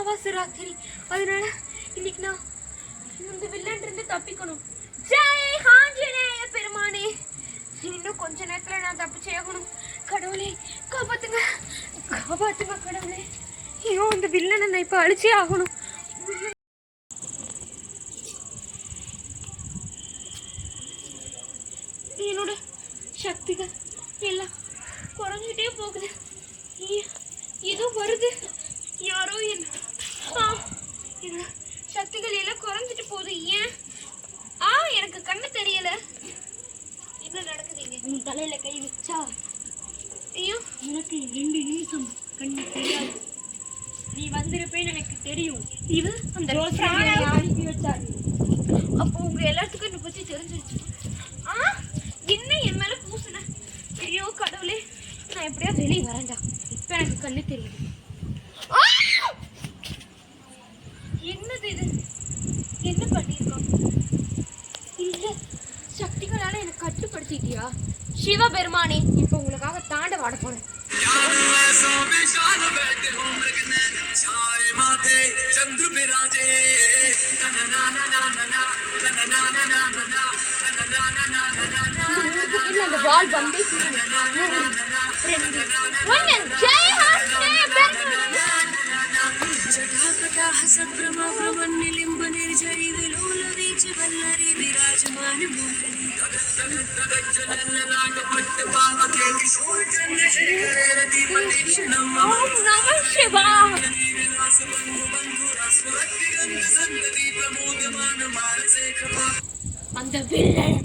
அமாவாசை ராத்திரி. அதனால இன்னைக்கு நான் இந்த வில்லன் இருந்து தப்பிக்கணும். ஜெய் ஆஞ்சநேய பெருமானே, இன்னும் கொஞ்ச நேரத்துல நான் தப்பிச்சே ஆகணும். கடவுளே காப்பாத்துங்க, காப்பாத்துங்க கடவுளே. ஐயோ இந்த வில்லனை நான் இப்ப அழிச்சே ஆகணும். என்னோட சக்திகள் எல்லாம் குறைஞ்சிட்டே போகுது. ஏதோ வருது, யாரோ என்னோட சக்திகள் எல்லாம் குறைஞ்சிட்டு போகுது. ஏன் எனக்கு கண்ணு தெரியல. என்ன நடக்குதுங்க? உன் தலையில கை வச்சா ஐயோ எனக்கு 2 நிமிஷம் கண்ணு தெரியாது. நீ வந்திருப்பேன்னு எனக்கு தெரியும். இது அந்த அனுப்பி வச்சாரு. அப்போ உங்க எல்லாத்துக்கும் என்னை பத்தி தெரிஞ்சிருச்சு. என்ன என் மேல பூசுன? ஐயோ கடவுளே, நான் எப்படியா வெளியே வரேன்டா. இப்ப எனக்கு கண்ணு தெரியுது. என்னது இது? என்ன பண்ணிருக்கோம்? இல்ல சக்திகளால எனக்கு கட்டுப்படுத்திட்டியா சிவபெருமானே? இப்ப உங்களுக்காக தாண்ட வாட போறேன். அந்த வால் பம்பே அந்த வில்லன்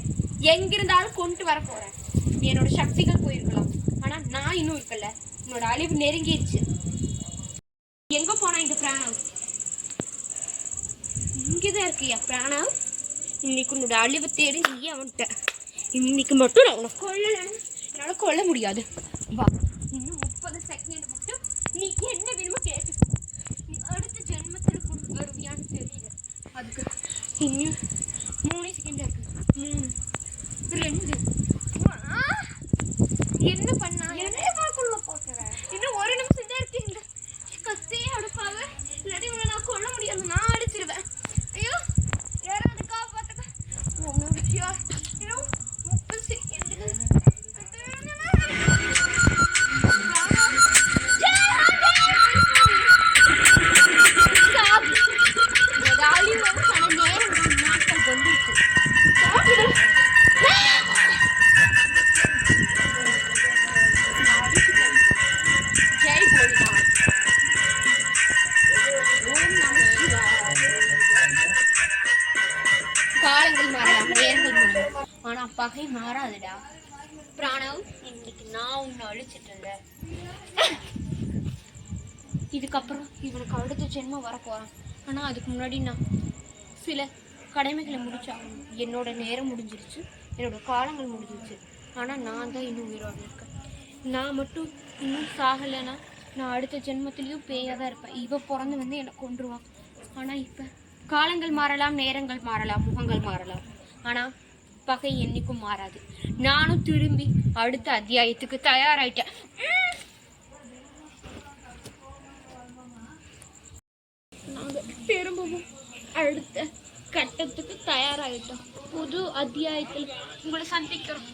எங்கிருந்தாலும் கொண்டு வர போறேன். என்னோட சக்திகள் போயிருக்கலாம், ஆனா நான் இன்னும் இருக்கல. என்னோட அழிவு நெருங்கிடுச்சு. எங்க போனா இந்த பிராணவ்? இங்கதான் இருக்கியா பிராணவ்? இன்னைக்கு உன்னோட அழிவு தேடி நீ அவன்கிட்ட. இன்னைக்கு மட்டும் நான் உனக்கு கொல்லலன்னு என்னால கொல்ல முடியாது. வா, இன்னும் 30 செகண்ட் மட்டும் நீ என்ன வேணுமோ கேட்டு. நீ அடுத்த ஜென்மத்தில் வருவியான்னு தெரியல. அதுக்கு இன்னும் 3 செகண்ட் இருக்கு. 3 2 என்ன பண்ணா? இன்னும் 1 நிமிஷம் தான் இருக்கு. இந்த கத்தியே அடுப்பாக இல்லாட்டி உங்களை நான் கொல்ல முடியாது. நான் அடிச்சிருவேன். ஐயோ யாராவது காப்பாத்துக்க. இன்னும் 30 செகண்ட். காலங்கள் மாறலாம், நேரங்கள் மாறலாம், ஆனா பகை மாறாதுடா பிராணவ். இன்னைக்கு நான் உன்னை அழிச்சிட்டேன். இதுக்கப்புறம் இவனுக்கு அடுத்த ஜென்மம் வரப்போறான். ஆனா அதுக்கு முன்னாடி நான் சில கடமைகளை முடிச்சாகணும். என்னோட நேரம் முடிஞ்சிருச்சு, என்னோட காலங்கள் முடிஞ்சிருச்சு. ஆனா நான் தான் இன்னும் உயிரோடு இருக்கேன். நான் மட்டும் இன்னும் சாகலைன்னா நான் அடுத்த ஜென்மத்திலையும் பேயாக தான் இருப்பேன். இவ பிறந்து வந்து என்னை கொன்றுவான். ஆனா இப்ப காலங்கள் மாறலாம், நேரங்கள் மாறலாம், முகங்கள் மாறலாம், ஆனா பகை என்னைக்கும் மாறாது. நானும் திரும்பி அடுத்த அத்தியாயத்துக்கு தயாராயிட்டேன். நாங்க திரும்பவும் அடுத்த கட்டத்துக்கு தயாராகிட்டோம். புது அத்தியாயத்தில் உங்களை சந்திக்கிறோம்.